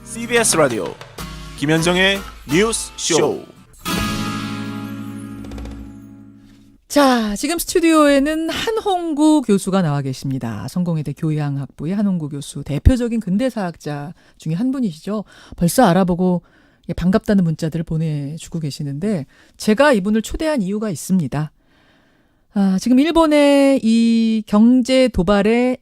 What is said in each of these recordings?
CBS 라디오 김현정의 뉴스 쇼. 자, 지금 스튜디오에는 한홍구 교수가 나와 계십니다. 성공회대 교양학부의 한홍구 교수, 대표적인 근대사학자 중에 한 분이시죠. 벌써 알아보고 반갑다는 문자들을 보내주고 계시는데 제가 이분을 초대한 이유가 있습니다. 지금 일본의 이 경제 도발에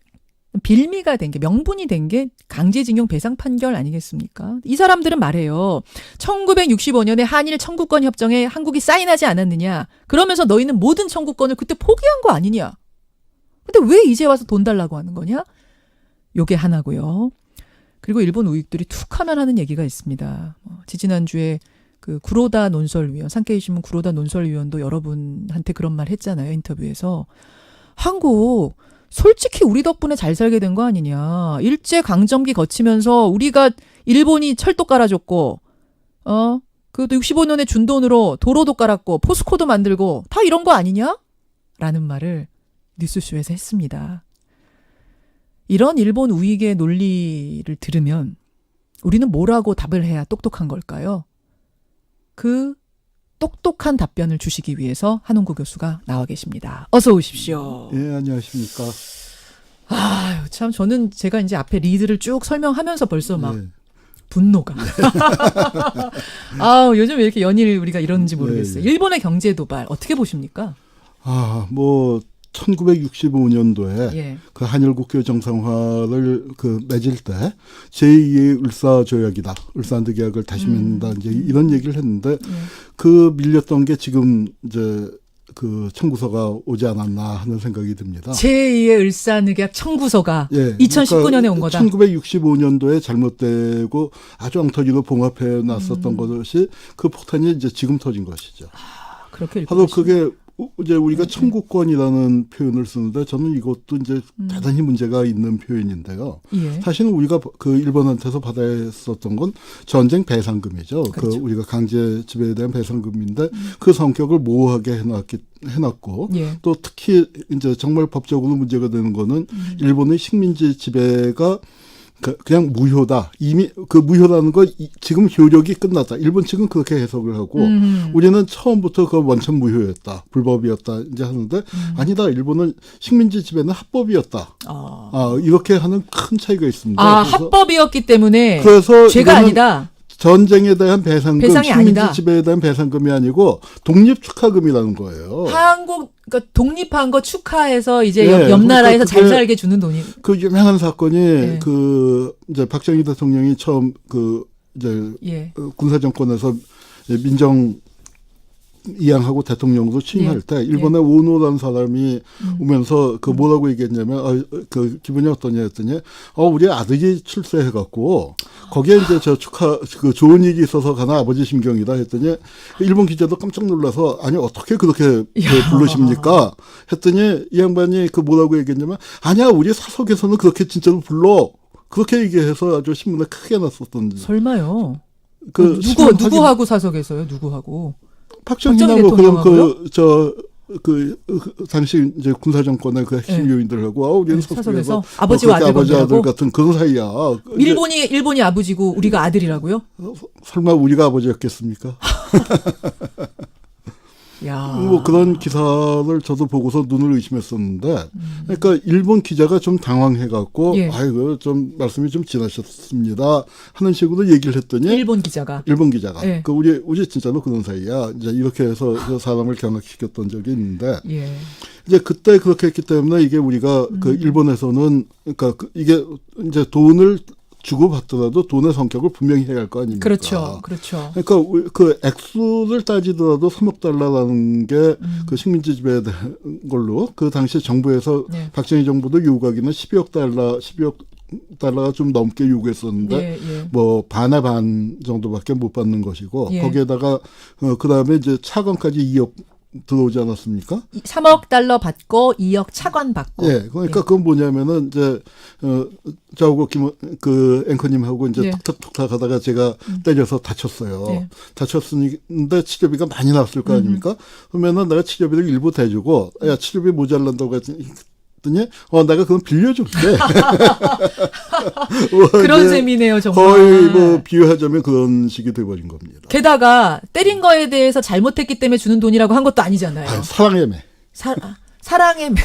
빌미가 된 게, 명분이 된 게 강제징용 배상 판결 아니겠습니까? 이 사람들은 말해요. 1965년에 한일 청구권 협정에 한국이 사인하지 않았느냐. 그러면서 너희는 모든 청구권을 그때 포기한 거 아니냐. 근데 왜 이제 와서 돈 달라고 하는 거냐? 요게 하나고요. 그리고 일본 우익들이 툭 하면 하는 얘기가 있습니다. 지지난주에 그 구로다 논설위원, 산케이 신문 구로다 논설위원도 여러분한테 그런 말 했잖아요. 인터뷰에서. 한국 솔직히 우리 덕분에 잘 살게 된 거 아니냐. 일제 강점기 거치면서 우리가 일본이 철도 깔아줬고, 그것도 65년에 준 돈으로 도로도 깔았고, 포스코도 만들고, 다 이런 거 아니냐? 라는 말을 뉴스쇼에서 했습니다. 이런 일본 우익의 논리를 들으면 우리는 뭐라고 답을 해야 똑똑한 걸까요? 그 똑똑한 답변을 주시기 위해서 한홍구 교수가 나와 계십니다. 어서 오십시오. 예, 안녕하십니까. 참 저는 제가 이제 앞에 리드를 쭉 설명하면서 벌써 막 예. 분노가. 요즘 왜 이렇게 연일 우리가 이러는지 모르겠어요. 예. 일본의 경제 도발 어떻게 보십니까? 1965년도에 예. 그 한일 국교 정상화를 맺을 때 제2의 을사 조약이다. 을사한드 계약을 다시 맺는다. 이제 이런 얘기를 했는데 그 밀렸던 게 지금 이제 그 청구서가 오지 않았나 하는 생각이 듭니다. 제2의 을사늑약 청구서가 2019년에 온 거다. 1965년도에 잘못되고 아주 엉터리로 봉합해 놨었던 것이 그 폭탄이 이제 지금 터진 것이죠. 그렇게 읽고 바로 계시네요. 그게 이제 우리가 청구권이라는 표현을 쓰는데 저는 이것도 이제 대단히 문제가 있는 표현인데요. 예. 사실은 우리가 그 일본한테서 받았었던 건 전쟁 배상금이죠. 그렇죠. 그 우리가 강제 지배에 대한 배상금인데 그 성격을 모호하게 해놨고 예. 또 특히 이제 정말 법적으로 문제가 되는 거는 일본의 식민지 지배가 그냥 무효다. 이미 그 무효라는 거 지금 효력이 끝났다. 일본 측은 그렇게 해석을 하고 우리는 처음부터 그 원천 무효였다. 불법이었다. 이제 하는데 아니다. 일본은 식민지 지배는 합법이었다. 이렇게 하는 큰 차이가 있습니다. 그래서 합법이었기 때문에 그래서 죄가 아니다. 전쟁에 대한 배상금, 배상이 식민지 아니다. 지배에 대한 배상금이 아니고 독립 축하금이라는 거예요. 그러니까 독립한 거 축하해서 이제 예, 옆 나라에서 그러니까 잘 살게 주는 돈이. 그 유명한 사건이 예. 그 이제 박정희 대통령이 처음 그 이제 예. 군사 정권에서 민정 이양하고 대통령으로 취임할 때 일본의 오노라는 사람이 오면서 그 뭐라고 얘기했냐면 그 기분이 어떠냐 했더니 우리 아들이 출세해갖고 거기에 이제 저 그 좋은 일이 있어서 가나 아버지 심경이다 했더니 일본 기자도 깜짝 놀라서 아니 어떻게 그렇게 부르십니까 했더니 이 양반이 그 뭐라고 얘기했냐면 아니야 우리 사석에서는 그렇게 진짜로 불러 그렇게 얘기해서 아주 신문에 크게 났었던. 설마요. 그 누구하고 사석에서요? 누구하고? 박정희하고 그 당시 이제 군사 정권의 그 핵심 요인들하고 우리는 사석에서 아버지와 아버지 아들 같은 그런 사이야. 일본이 아버지고 우리가 아들이라고요? 설마 우리가 아버지였겠습니까? 야. 뭐 그런 기사를 저도 보고서 눈을 의심했었는데, 그러니까 일본 기자가 좀 당황해갖고, 아이고 좀 말씀이 좀 지나셨습니다 하는 식으로 얘기를 했더니 일본 기자가 그 우리 진짜로 그런 사이야. 이제 이렇게 해서 그 사람을 경악시켰던 적이 있는데, 이제 그때 그렇게 했기 때문에 이게 우리가 그 일본에서는 그러니까 이게 이제 돈을 주고 받더라도 돈의 성격을 분명히 해야 할 거 아닙니까? 그렇죠. 그러니까 그 액수를 따지더라도 3억 달러라는 게 그 식민지 지배에 대한 걸로 그 당시 정부에서 박정희 정부도 요구하기는 12억 달러가 좀 넘게 요구했었는데 뭐 반의 반 정도밖에 못 받는 것이고 거기에다가 그다음에 이제 차관까지 2억 들어오지 않았습니까? 3억 달러 받고 2억 차관 받고. 그러니까 그건 뭐냐면은 이제 저하고 그 앵커님하고 이제 톡톡톡 하다가 제가 때려서 다쳤어요. 다쳤으니까 치료비가 많이 나왔을 거 아닙니까? 그러면은 내가 치료비를 일부 대주고 야 치료비 모자란다고 했더니 내가 그건 빌려줄게. 그런 재미네요, 정말. 거의 뭐 비유하자면 그런 식이 돼버린 겁니다. 게다가 때린 거에 대해서 잘못했기 때문에 주는 돈이라고 한 것도 아니잖아요. 사랑의 매. 사랑의 매.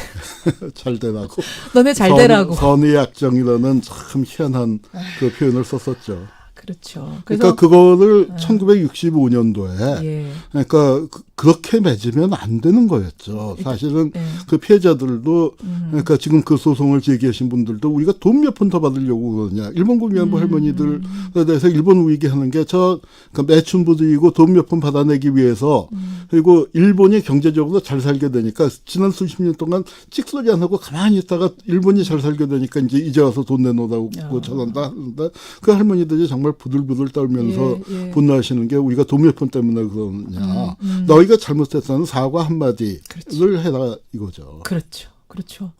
잘 되라고. 너네 잘 되라고. 선의 약정이라는 참 희한한 그 표현을 썼었죠. 그렇죠. 그러니까 그거를 1965년도에 예. 그러니까 그렇게 맺으면 안 되는 거였죠. 사실은 그 피해자들도 그러니까 지금 그 소송을 제기하신 분들도 우리가 돈 몇 푼 더 받으려고 그러냐. 일본군 위안부 할머니들에 대해서 일본 우익이 하는 게 그러니까 매춘부들이고 돈 몇 푼 받아내기 위해서 그리고 일본이 경제적으로 잘 살게 되니까 지난 수십 년 동안 찍소리 안 하고 가만히 있다가 일본이 잘 살게 되니까 이제 와서 돈 내놓으라고 저런다 하는데 그 할머니들이 정말 부들부들 떨면서 분노하시는 게 우리가 돈 몇 푼 때문에 그러냐. 너희가 잘못했다는 사과 한마디를 해라 이거죠. 그렇죠. 그렇죠.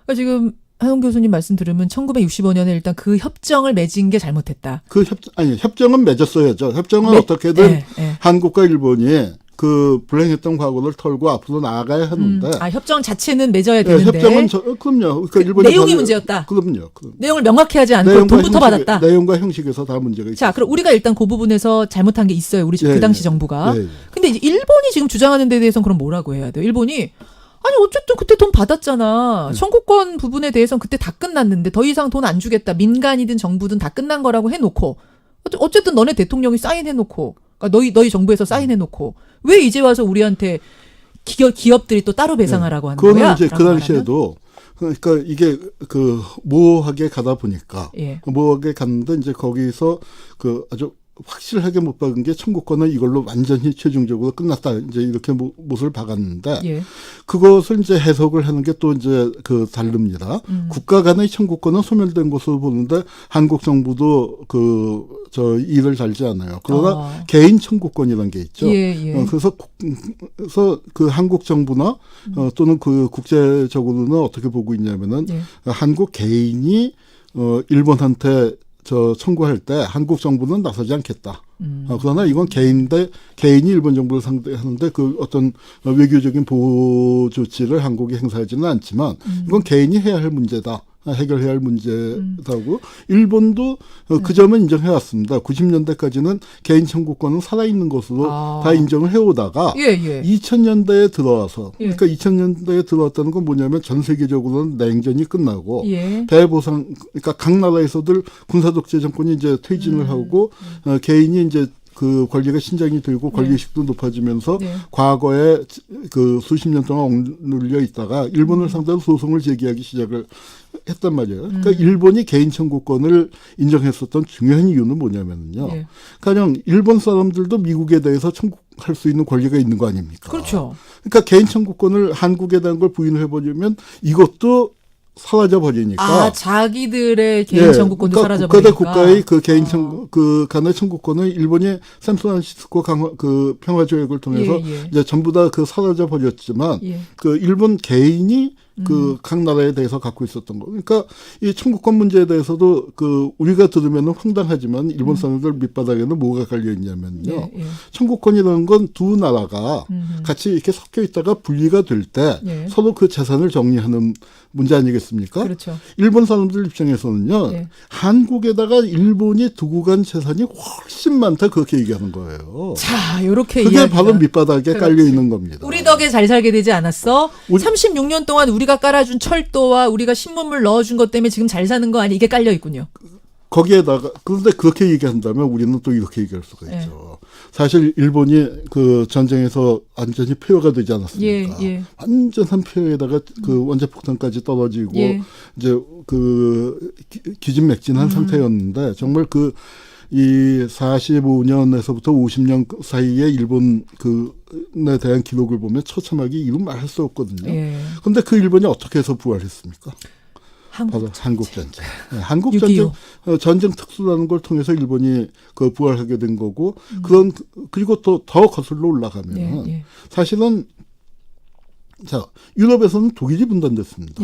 그러니까 지금 한홍 교수님 말씀 들으면 1965년에 일단 그 협정을 맺은 게 잘못했다. 협정은 맺었어야죠. 협정은 어떻게든 한국과 일본이 그 불행했던 과거를 털고 앞으로 나아가야 하는데. 협정 자체는 맺어야 되는데. 협정은 그럼요. 그러니까 일본이 내용이 문제였다. 그럼요. 내용을 명확히 하지 않고 돈부터 받았다. 내용과 형식에서 다 문제가 있어요. 자, 그럼 우리가 일단 그 부분에서 잘못한 게 있어요. 우리 그 당시 정부가. 근데 이제 일본이 지금 주장하는 데 대해서는 그럼 뭐라고 해야 돼요? 일본이 아니 어쨌든 그때 돈 받았잖아. 청구권 부분에 대해서는 그때 다 끝났는데 더 이상 돈 안 주겠다. 민간이든 정부든 다 끝난 거라고 해놓고 어쨌든 너네 대통령이 사인해놓고 그러니까 너희 정부에서 사인해놓고 왜 이제 와서 우리한테 기업들이 또 따로 배상하라고 하는 거야? 그거는 이제 그 당시에도 그러니까 이게 그 모호하게 가다 보니까 모호하게 갔는데 이제 거기서 그 아주 확실하게 못 박은 게 청구권은 이걸로 완전히 최종적으로 끝났다. 이제 이렇게 못을 박았는데 그것을 이제 해석을 하는 게 또 이제 그 다릅니다. 국가 간의 청구권은 소멸된 것으로 보는데 한국 정부도 저 일을 달지 않아요. 그러나 개인 청구권이라는 게 있죠. 그래서 그 한국 정부나 또는 그 국제적으로는 어떻게 보고 있냐면은 한국 개인이 일본한테 청구할 때 한국 정부는 나서지 않겠다. 그러나 이건 개인이 일본 정부를 상대하는데 그 어떤 외교적인 보호 조치를 한국이 행사하지는 않지만 이건 개인이 해야 할 문제다. 해결해야 할 문제다고 일본도 그 점은 인정해왔습니다. 90년대까지는 개인 청구권은 살아있는 것으로 다 인정을 해오다가 2000년대에 들어와서 그러니까 2000년대에 들어왔다는 건 뭐냐면 전 세계적으로는 냉전이 끝나고 대보상 그러니까 각 나라에서들 군사독재 정권이 이제 퇴진을 하고 개인이 이제 그 권리가 신장이 들고 권리의식도 높아지면서 과거에 그 수십 년 동안 억눌려 있다가 일본을 상대로 소송을 제기하기 시작을 했단 말이에요. 그러니까 일본이 개인 청구권을 인정했었던 중요한 이유는 뭐냐면요. 가령 일본 사람들도 미국에 대해서 청구할 수 있는 권리가 있는 거 아닙니까? 그렇죠. 그러니까 개인 청구권을 한국에 대한 걸 부인해버리면 이것도 사라져 버리니까. 자기들의 개인 청구권도 그러니까 사라져 버리니까. 국가대 국가의 그 개인 간의 청구권을 일본이 샌프란시스코 그 평화조약을 통해서 이제 전부 다 그 사라져 버렸지만 그 일본 개인이 그 각 나라에 대해서 갖고 있었던 거. 그러니까 이 청구권 문제에 대해서도 그 우리가 들으면은 황당하지만 일본 사람들 밑바닥에는 뭐가 깔려 있냐면요. 청구권이라는 건 두 나라가 같이 이렇게 섞여 있다가 분리가 될 때 서로 그 재산을 정리하는 문제 아니겠습니까? 그렇죠. 일본 사람들 입장에서는요. 한국에다가 일본이 두고 간 재산이 훨씬 많다 그렇게 얘기하는 거예요. 자, 요렇게 그게 바로 밑바닥에 깔려 있는 겁니다. 우리 덕에 잘 살게 되지 않았어? 36년 동안 우리가 깔아준 철도와 우리가 신문물 넣어준 것 때문에 지금 잘 사는 거 아니? 이게 깔려 있군요. 거기에다가 그런데 그렇게 얘기한다면 우리는 또 이렇게 얘기할 수가 있죠. 사실 일본이 그 전쟁에서 완전히 폐허가 되지 않았습니까? 완전한 폐허에다가 그 원자폭탄까지 떨어지고 이제 그 기진맥진한 상태였는데 정말 이 45년에서부터 50년 사이에 일본 그에 대한 기록을 보면 처참하게 이루 말할 수 없거든요. 그런데 그 일본이 어떻게 해서 부활했습니까? 바로 한국전쟁. 한국전쟁, 전쟁 특수라는 걸 통해서 일본이 그 부활하게 된 거고, 그리고 또 더 거슬러 올라가면, 사실은, 유럽에서는 독일이 분단됐습니다.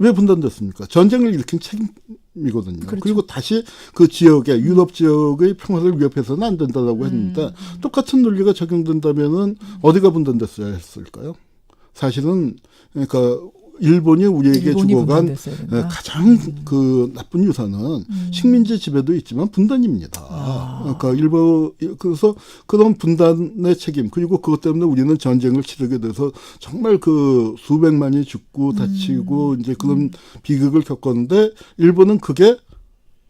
왜 분단됐습니까? 전쟁을 일으킨 책임이거든요. 그렇죠. 그리고 다시 그 지역의, 유럽 지역의 평화를 위협해서는 안 된다라고 했는데, 똑같은 논리가 적용된다면은 어디가 분단됐어야 했을까요? 사실은, 그러니까, 일본이 우리에게 일본이 주고간 분단됐어야 된다. 가장 그 나쁜 유산은 식민지 지배도 있지만 분단입니다. 그러니까 그래서 그런 분단의 책임 그리고 그것 때문에 우리는 전쟁을 치르게 돼서 정말 그 수백만이 죽고 다치고 이제 그런 비극을 겪었는데 일본은 그게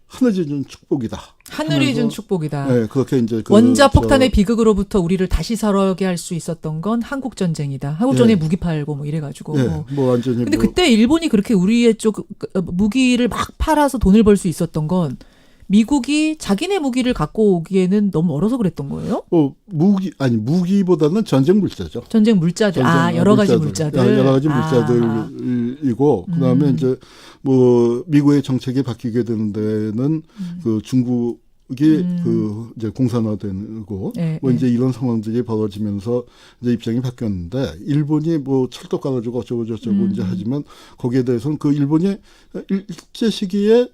하늘이 준 축복이다. 하늘이 준 축복이다. 네, 그렇게 이제 원자 폭탄의 비극으로부터 우리를 다시 살아게 할 수 있었던 건 한국 전쟁이다. 한국 전쟁에 무기 팔고 뭐 이래가지고. 뭐 완전히. 근데 그때 일본이 그렇게 우리의 쪽 무기를 막 팔아서 돈을 벌 수 있었던 건 미국이 자기네 무기를 갖고 오기에는 너무 멀어서 그랬던 거예요? 무기보다는 전쟁 물자죠. 전쟁 물자들. 여러 가지 물자들. 여러 가지 물자들이고 그다음에 이제 뭐 미국의 정책이 바뀌게 되는 데는 그 중국이 그 이제 공산화되고 뭐 이제 이런 상황들이 벌어지면서 이제 입장이 바뀌었는데 일본이 뭐 철도 깔아주고 어쩌고 저쩌고 이제 하지만 거기에 대해서는 그 일본이 일제 시기에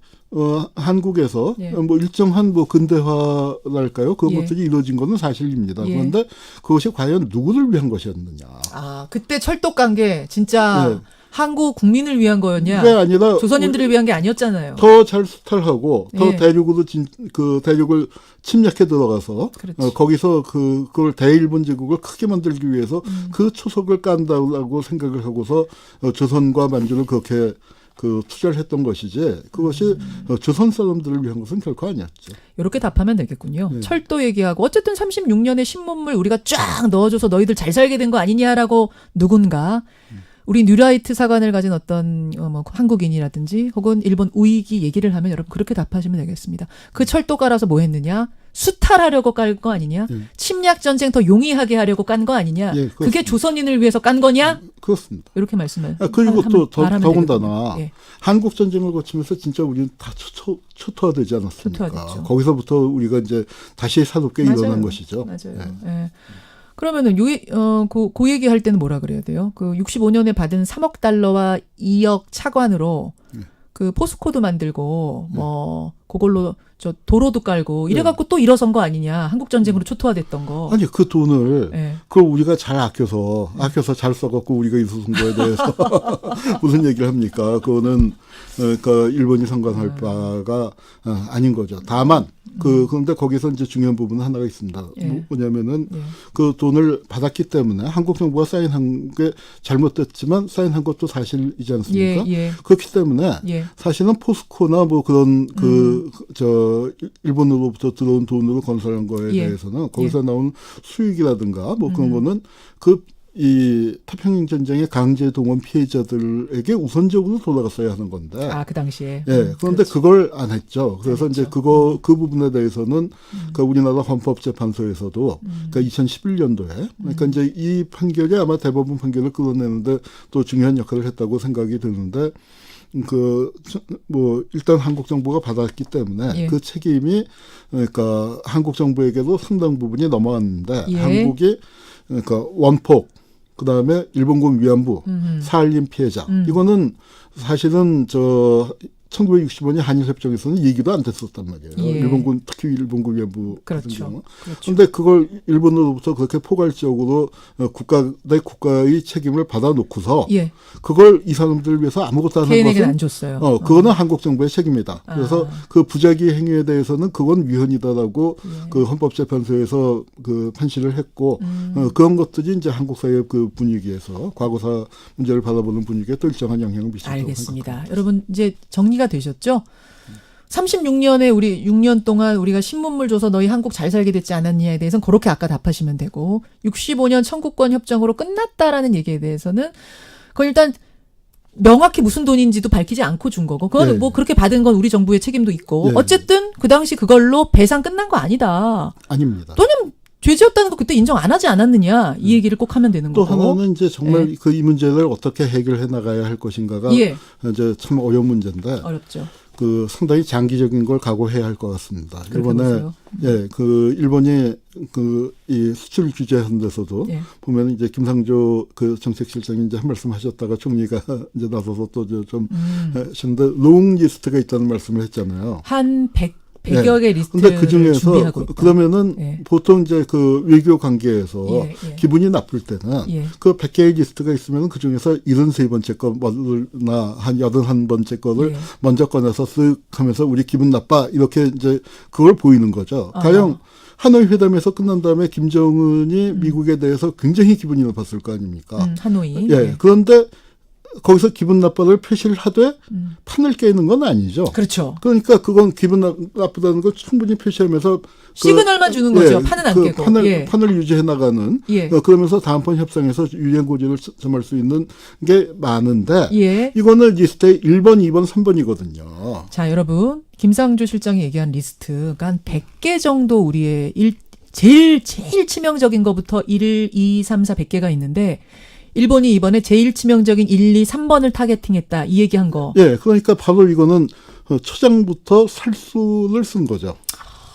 한국에서 뭐 일정한 뭐 근대화랄까요? 그런 것들이 이루어진 것은 사실입니다. 그런데 그것이 과연 누구를 위한 것이었느냐? 그때 철도 깐 게 진짜 한국 국민을 위한 거였냐? 그게 아니라 조선인들을 위한 게 아니었잖아요. 더 잘 수탈하고 더 대륙으로 그 대륙을 침략해 들어가서 거기서 그걸 대일본 제국을 크게 만들기 위해서 그 초석을 깐다고 생각을 하고서 조선과 만주를 그렇게 그 투자를 했던 것이지 그것이 조선 사람들을 위한 것은 결코 아니었죠. 이렇게 답하면 되겠군요. 철도 얘기하고 어쨌든 36년의 신문물 우리가 쫙 넣어줘서 너희들 잘 살게 된 거 아니냐라고 누군가 우리 뉴라이트 사관을 가진 어떤 뭐 한국인이라든지 혹은 일본 우익이 얘기를 하면 여러분 그렇게 답하시면 되겠습니다. 그 철도 깔아서 뭐 했느냐? 수탈하려고 깔 거 아니냐? 침략 전쟁 더 용이하게 하려고 깐 거 아니냐? 그게 조선인을 위해서 깐 거냐? 그렇습니다. 이렇게 말씀을 그리고 또 더군다나 한국 전쟁을 거치면서 진짜 우리는 다 초토화되지 않았습니까? 초토화됐죠. 거기서부터 우리가 이제 다시 새롭게 일어난 것이죠. 맞아요. 그러면은 그 얘기 할 때는 뭐라 그래야 돼요? 그 65년에 받은 3억 달러와 2억 차관으로 그 포스코도 만들고 뭐 그걸로 저 도로도 깔고 이래갖고 또 일어선 거 아니냐? 한국 전쟁으로 초토화됐던 거. 아니 그 돈을 그걸 우리가 잘 아껴서 잘 써갖고 우리가 있었던 거에 대해서 무슨 얘기를 합니까? 그거는 그러니까 일본이 상관할 바가 아닌 거죠. 다만 그런데 거기서 이제 중요한 부분은 하나가 있습니다. 뭐냐면은 그 돈을 받았기 때문에 한국 정부가 사인한 게 잘못됐지만 사인한 것도 사실이지 않습니까? 그렇기 때문에 사실은 포스코나 뭐 그런 일본으로부터 들어온 돈으로 건설한 거에 대해서는 거기서 나온 수익이라든가 뭐 그런 거는 이 태평양 전쟁의 강제 동원 피해자들에게 우선적으로 돌아갔어야 하는 건데. 그 당시에. 그런데 그렇지. 그걸 안 했죠. 그래서 이제 그 부분에 대해서는 그러니까 우리나라 헌법재판소에서도 그러니까 2011년도에 그러니까 이제 이 판결이 아마 대법원 판결을 끌어내는데 또 중요한 역할을 했다고 생각이 드는데 뭐 일단 한국 정부가 받았기 때문에 그 책임이 그러니까 한국 정부에게도 상당 부분이 넘어갔는데 한국이 그러니까 원폭 그다음에 일본군 위안부 사할린 피해자 이거는 사실은 1965년 한일협정에서는 얘기도 안 됐었단 말이에요. 특히 일본군 위안부 같은 경우. 그런데 그걸 일본으로부터 그렇게 포괄적으로 국가의 책임을 받아놓고서 그걸 이 사람들을 위해서 아무것도 안 한 것은 안 줬어요. 그거는 한국 정부의 책임이다. 그래서 그 부작위 행위에 대해서는 그건 위헌이다라고 그 헌법재판소에서 그 판시를 했고 그런 것들이 이제 한국 사회의 그 분위기에서 과거사 문제를 바라보는 분위기에 또 일정한 영향을 미쳤다고 알겠습니다. 생각합니다. 여러분 이제 정리가 되셨죠? 36년에 우리 6년 동안 우리가 신문물 줘서 너희 한국 잘 살게 됐지 않았냐에 대해서는 그렇게 아까 답하시면 되고 65년 청구권 협정으로 끝났다라는 얘기에 대해서는 그건 일단 명확히 무슨 돈인지도 밝히지 않고 준 거고 그건 뭐 그렇게 받은 건 우리 정부의 책임도 있고 어쨌든 그 당시 그걸로 배상 끝난 거 아니다. 아닙니다. 또는 죄지었다는 거 그때 인정 안 하지 않았느냐 이 얘기를 꼭 하면 되는 또 거고. 또 하나는 이제 정말 이 문제를 어떻게 해결해 나가야 할 것인가가 이제 참 어려운 문제인데 어렵죠. 상당히 장기적인 걸 각오해야 할 것 같습니다. 이번에 일본이 이 수출 규제한 데서도 보면 이제 김상조 그 정책실장이 이제 한 말씀 하셨다가 총리가 이제 나서서 또 좀 하셨는데 롱리스트가 있다는 말씀을 했잖아요. 한 100여 개 리스트를 근데 그 중에서 준비하고 있다. 그러면은 예. 보통 이제 그 외교 관계에서 예, 예. 기분이 나쁠 때는 예. 그 100개의 리스트가 있으면 그 중에서 73번째 거나 한 81번째 거를 예. 먼저 꺼내서 쓱 하면서 우리 기분 나빠 이렇게 이제 그걸 보이는 거죠. 가령 하노이 회담에서 끝난 다음에 김정은이 미국에 대해서 굉장히 기분이 나빴을 거 아닙니까? 하노이. 예. 그런데 거기서 기분 나빠를 표시를 하되 판을 깨는 건 아니죠. 그렇죠. 그러니까 그건 기분 나쁘다는 걸 충분히 표시하면서 시그널만 주는 거죠. 판은 안 깨고. 판을 유지해 나가는. 예. 그러면서 다음번 협상에서 유엔 고지를 점할 수 있는 게 많은데 예. 이거는 리스트에 1번, 2번, 3번이거든요. 자, 여러분. 김상조 실장이 얘기한 리스트가 한 100개 정도 우리의 제일 치명적인 것부터 1, 2, 3, 4, 100개가 있는데 일본이 이번에 제일 치명적인 1, 2, 3번을 타겟팅했다. 이 얘기한 거. 예, 그러니까 바로 이거는 초장부터 살수를 쓴 거죠.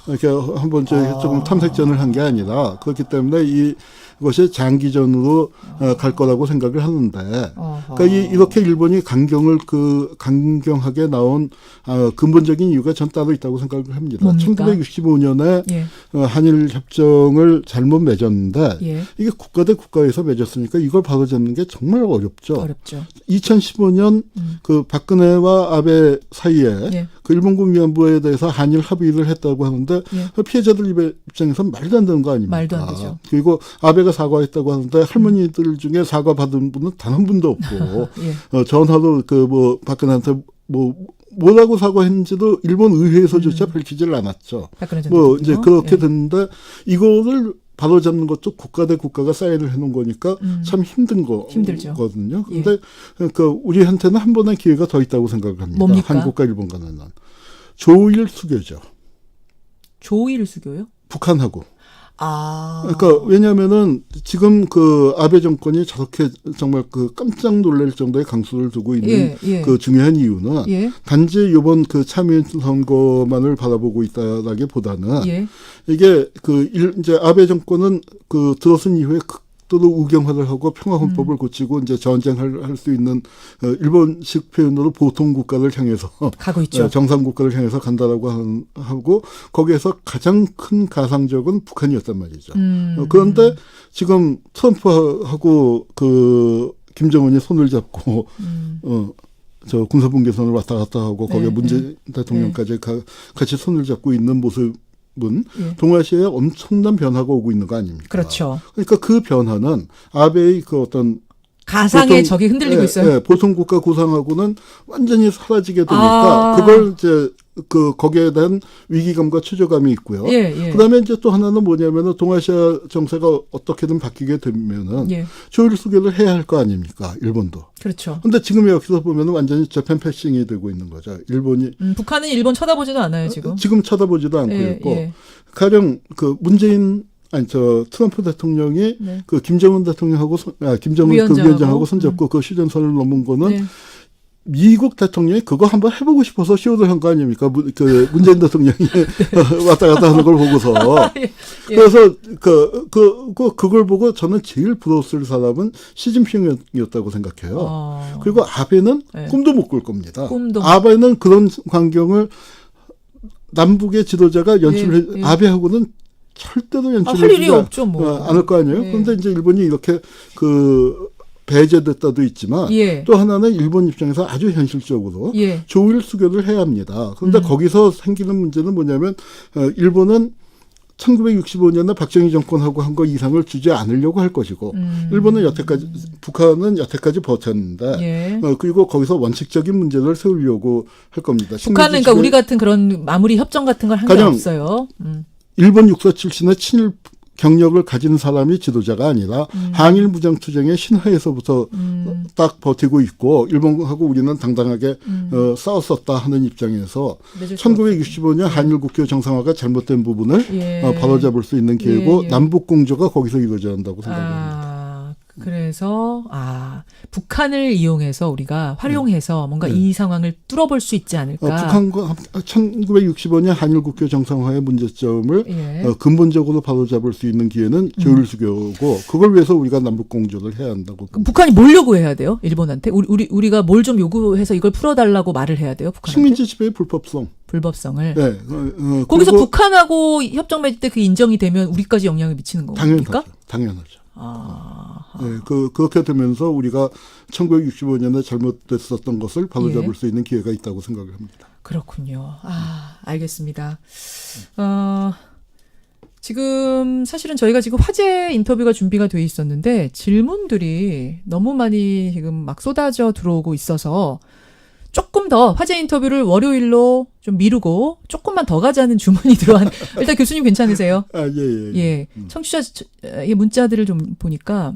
이렇게 한번 조금 탐색전을 한 게 아니라 그렇기 때문에 이것이 장기전으로 갈 거라고 생각을 하는데, 그러니까 이렇게 일본이 강경하게 나온 근본적인 이유가 전 따로 있다고 생각을 합니다. 뭡니까? 1965년에 예. 한일 협정을 잘못 맺었는데 예. 이게 국가 대 국가에서 맺었으니까 이걸 바로잡는 게 정말 어렵죠. 어렵죠. 2015년 그 박근혜와 아베 사이에 예. 그 일본군 위안부에 대해서 한일 합의를 했다고 하는데 예. 피해자들 입장에서 말도 안 되는 거 아닙니까? 말도 안 되죠. 그리고 아베가 사과했다고 하는데 할머니들 중에 사과 받은 분은 단 한 분도 없고 예. 전화로 그 뭐 박근혜한테 뭐라고 사과했는지도 일본 의회에서조차 밝히질 않았죠. 뭐 이제 그렇게 예. 됐는데 이거를 바로잡는 것도 국가 대 국가가 사인을 해놓은 거니까 참 힘든 힘들죠. 거거든요. 그런데 그러니까 우리한테는 한 번의 기회가 더 있다고 생각을 합니다. 뭡니까? 한국과 일본 간에는. 조일 수교죠. 조일 수교요? 북한하고. 아. 그러니까 왜냐하면은 지금 그 아베 정권이 저렇게 정말 그 깜짝 놀랄 정도의 강수를 두고 있는 예, 예. 그 중요한 이유는 예. 단지 이번 그 참여인 선거만을 바라보고 있다라기보다는 예. 이게 이제 아베 정권은 그 들어선 이후에 극도로 우경화를 하고 평화헌법을 고치고 이제 전쟁할 수 있는 일본식 표현으로 보통 국가를 향해서 가고 있죠. 정상 국가를 향해서 간다라고 하고 거기에서 가장 큰 가상적은 북한이었단 말이죠. 그런데 지금 트럼프하고 그 김정은이 손을 잡고 저 군사분계선을 왔다 갔다 하고 거기에 문재인 대통령까지 같이 손을 잡고 있는 모습 예. 동아시아에 엄청난 변화가 오고 있는 거 아닙니까? 그렇죠. 그러니까 그 변화는 아베의 그 어떤 가상의 적이 흔들리고 있어요. 예, 보통 국가 구상하고는 완전히 사라지게 되니까 그걸 이제 거기에 대한 위기감과 초조감이 있고요. 예, 예. 그다음에 이제 또 하나는 뭐냐면은 동아시아 정세가 어떻게든 바뀌게 되면은 예. 조일 수교를 해야 할 거 아닙니까? 일본도. 그렇죠. 근데 지금 여기서 보면은 완전히 재팬 패싱이 되고 있는 거죠. 일본이 북한은 일본 쳐다보지도 않아요, 지금. 지금 쳐다보지도 않고 예, 있고 예. 가령 그 트럼프 대통령이 네. 그 김정은 대통령하고 김정은 그 위원장하고 손잡고 그 휴전선을 넘은 거는 네. 미국 대통령이 그거 한번 해보고 싶어서 시호를 한 거 아닙니까? 그 문재인 대통령이 왔다 갔다 하는 걸 보고서. 예. 그래서 그걸 보고 저는 제일 부러웠을 사람은 시진핑이었다고 생각해요. 그리고 아베는 네. 꿈도 못 꿀 겁니다. 꿈도. 아베는 그런 광경을 남북의 지도자가 연출해 예. 아베하고는 절대로 할 연출해주지 일이 없죠, 뭐. 않을 거 아니에요. 예. 그런데 이제 일본이 이렇게 배제됐다도 있지만 예. 또 하나는 일본 입장에서 아주 현실적으로 예. 조일 수교를 해야 합니다. 그런데 거기서 생기는 문제는 뭐냐면 일본은 1965년에 박정희 정권하고 한 거 이상을 주지 않으려고 할 것이고 일본은 북한은 여태까지 버텼는데 예. 그리고 거기서 원칙적인 문제를 세우려고 할 겁니다. 북한은 그러니까 우리 같은 그런 마무리 협정 같은 걸 한 게 없어요. 일본 육사 출신의 친일 경력을 가진 사람이 지도자가 아니라 항일 무장투쟁의 신화에서부터 딱 버티고 있고 일본하고 우리는 당당하게 싸웠었다 하는 입장에서 1965년 한일 국교 정상화가 잘못된 부분을 예. 바로잡을 수 있는 기회고 예, 예. 남북 공조가 거기서 이루어져야 한다고 생각합니다. 그래서 북한을 이용해서 우리가 활용해서 뭔가 이 상황을 뚫어볼 수 있지 않을까. 북한과 1965년 한일 국교 정상화의 문제점을 예. 근본적으로 바로잡을 수 있는 기회는 조일 수교고 그걸 위해서 우리가 남북 공조를 해야 한다고. 북한이 뭘 요구해야 돼요? 일본한테? 우리가 뭘 좀 요구해서 이걸 풀어달라고 말을 해야 돼요? 북한한테? 식민지 지배의 불법성. 불법성을. 네. 거기서 그리고 북한하고 협정 맺을 때 그 인정이 되면 우리까지 영향을 미치는 겁니까? 당연하죠. 아, 네, 그렇게 되면서 우리가 1965년에 잘못됐었던 것을 바로잡을 예. 수 있는 기회가 있다고 생각을 합니다. 그렇군요. 아, 알겠습니다. 지금 사실은 저희가 지금 화제 인터뷰가 준비가 돼 있었는데 질문들이 너무 많이 지금 막 쏟아져 들어오고 있어서 조금 더 화제 인터뷰를 월요일로 좀 미루고 조금만 더 가자는 주문이 들어왔. 일단 교수님 괜찮으세요? 아, 예. 예. 청취자 문자들을 좀 보니까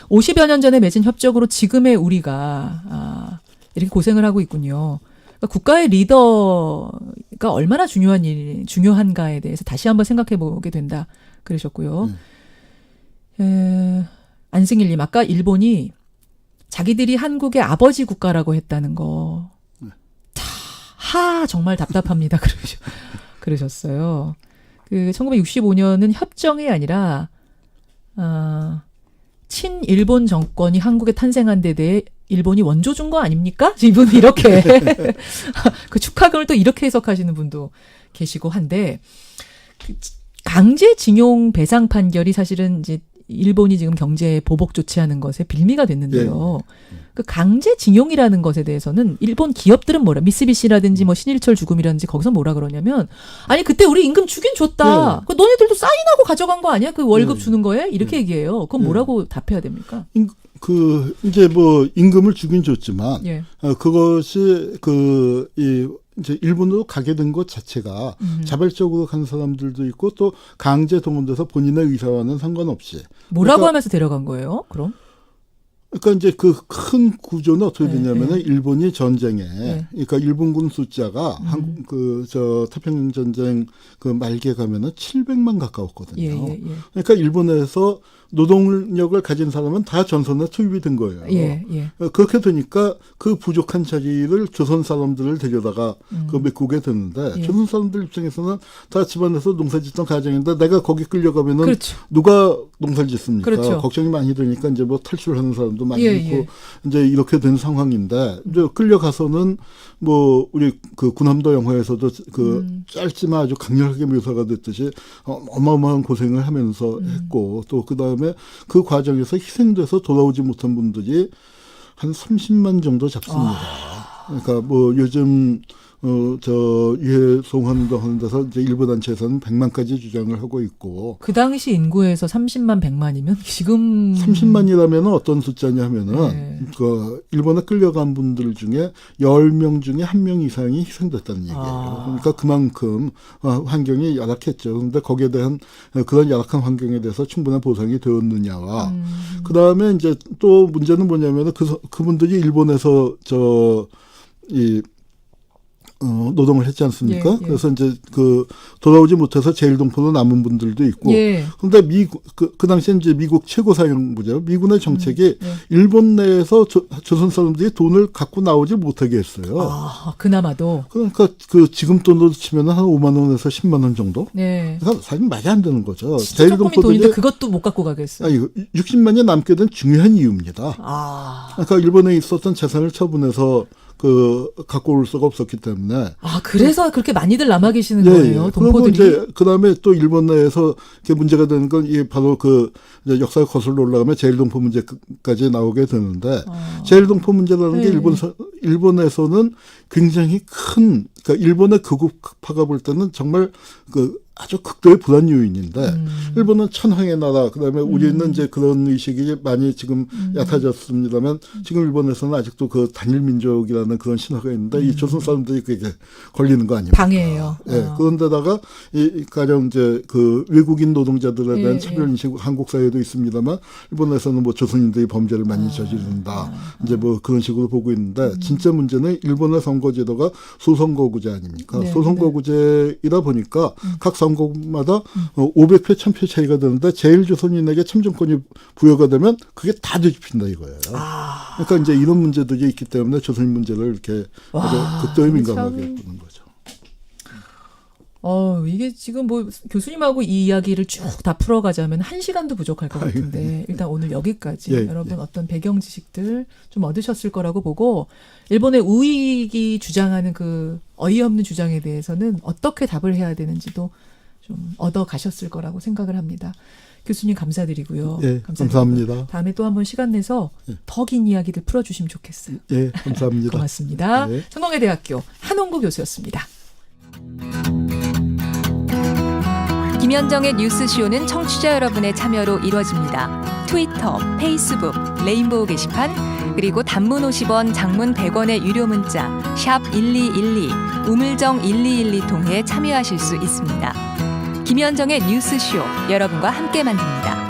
50여 년 전에 맺은 협정으로 지금의 우리가 이렇게 고생을 하고 있군요. 그러니까 국가의 리더가 얼마나 중요한가에 대해서 다시 한번 생각해 보게 된다. 그러셨고요. 안승일님, 아까 일본이 자기들이 한국의 아버지 국가라고 했다는 거. 정말 답답합니다. 그러셨어요. 1965년은 협정이 아니라, 친일본 정권이 한국에 탄생한 데 대해 일본이 원조 준 거 아닙니까? 이분은 이렇게. 그 축하금을 또 이렇게 해석하시는 분도 계시고 한데, 강제징용 배상 판결이 사실은 이제 일본이 지금 경제 보복 조치하는 것에 빌미가 됐는데요. 그 강제징용이라는 것에 대해서는 일본 기업들은 미쓰비시라든지 뭐 신일철 죽음이라든지 거기서 뭐라 그러냐면, 아니 그때 우리 임금 주긴 줬다. 그 너네들도 사인하고 가져간 거 아니야? 그 월급 주는 거에? 이렇게 얘기해요. 그건 뭐라고 답해야 됩니까? 이제 뭐 임금을 주긴 줬지만 그것이 이제 일본으로 가게 된 것 자체가 자발적으로 간 사람들도 있고 또 강제 동원돼서 본인의 의사와는 상관없이 뭐라고 하면서 데려간 거예요? 그럼? 그러니까 이제 그 큰 구조는 어떻게 되냐면은 일본이 전쟁에 그러니까 일본군 숫자가 태평양 전쟁 그 말기에 가면은 700만 가까웠거든요. 그러니까 일본에서 노동력을 가진 사람은 다 전선에 투입이 된 거예요. 그렇게 되니까 그 부족한 자리를 조선 사람들을 데려다가 그 메꾸게 되는데 조선 사람들 입장에서는 다 집안에서 농사짓던 가정인데 내가 거기 끌려가면은 누가 농사를 짓습니까? 걱정이 많이 되니까 이제 뭐 탈출하는 사람도 많이 있고 이제 이렇게 된 상황인데 이제 끌려가서는 뭐 우리 그 군함도 영화에서도 그 짧지만 아주 강렬하게 묘사가 됐듯이 어마어마한 고생을 하면서 했고 또 그다음에 그 과정에서 희생돼서 돌아오지 못한 분들이 한 30만 정도 잡습니다. 그러니까 뭐 요즘 유해송환도 하는 데서 이제 일부 단체에서는 100만까지 주장을 하고 있고. 그 당시 인구에서 30만 100만이면 지금 30만이라면 어떤 숫자냐 하면은 그 일본에 끌려간 분들 중에 10명 중에 1명 이상이 희생됐다는 얘기예요. 그러니까 그만큼 환경이 열악했죠. 그런데 거기에 대한 그런 열악한 환경에 대해서 충분한 보상이 되었느냐와 그다음에 이제 또 문제는 뭐냐면은 그분들이 일본에서 노동을 했지 않습니까? 그래서 이제 돌아오지 못해서 제일동포로 남은 분들도 있고. 그런데 그 당시에 이제 미국 최고사령부죠. 미군의 정책이 일본 내에서 조선 사람들이 돈을 갖고 나오지 못하게 했어요. 그나마도. 그러니까 지금 돈으로 치면 한 5만 원에서 10만 원 정도? 그러니까 사실 말이 안 되는 거죠. 제일동포들이 돈인데 그것도 못 갖고 가겠어요. 60만이 남게 된 중요한 이유입니다. 그러니까 일본에 있었던 재산을 처분해서 갖고 올 수가 없었기 때문에. 그래서 그렇게 많이들 남아 계시는 거예요, 동포들이. 그리고 이제, 그 다음에 또 일본 내에서 문제가 되는 건 이게 바로 이제 역사가 거슬러 올라가면 제일동포 문제까지 나오게 되는데, 제일동포 문제라는 게 일본에서는 굉장히 그러니까 일본의 극우파가 볼 때는 정말 아주 극도의 불안 요인인데 일본은 천황의 나라 그다음에 우리는 이제 그런 의식이 많이 지금 얕아졌습니다만 지금 일본에서는 아직도 그 단일 민족이라는 그런 신화가 있는데 이 조선 사람들이 그게 걸리는 거 아닙니까? 방해예요. 그런데다가 가령 이제 외국인 노동자들에 대한 차별 인식 한국 사회도 있습니다만 일본에서는 뭐 조선인들이 범죄를 많이 저지른다 이제 뭐 그런 식으로 보고 있는데 진짜 문제는 일본의 선거제도가 소선거구제 아닙니까? 소선거구제이다 보니까 각 선거마다 500표, 1000표 차이가 되는데 제일조선인에게 참정권이 부여가 되면 그게 다 뒤집힌다 이거예요. 그러니까 이제 이런 문제들이 있기 때문에 조선인 문제를 이렇게 극도의 민감하게 보는 거죠. 이게 지금 뭐 교수님하고 이 이야기를 쭉 다 풀어가자면 1시간도 부족할 것 같은데 일단 오늘 여기까지 예, 여러분 어떤 배경 지식들 좀 얻으셨을 거라고 보고 일본의 우익이 주장하는 그 어이없는 주장에 대해서는 어떻게 답을 해야 되는지도 좀 얻어 가셨을 거라고 생각을 합니다. 교수님 감사드리고요. 예, 감사합니다. 다음에 또 한번 시간 내서 더 긴 이야기들 풀어주시면 좋겠어요. 예, 감사합니다. 고맙습니다. 네. 성공회대학교 한홍구 교수였습니다. 김현정의 뉴스쇼는 청취자 여러분의 참여로 이루어집니다. 트위터, 페이스북, 레인보우 게시판, 그리고 단문 50원, 장문 100원의 유료 문자 샵 1212, 우물정 1212 통해 참여하실 수 있습니다. 김현정의 뉴스쇼, 여러분과 함께 만듭니다.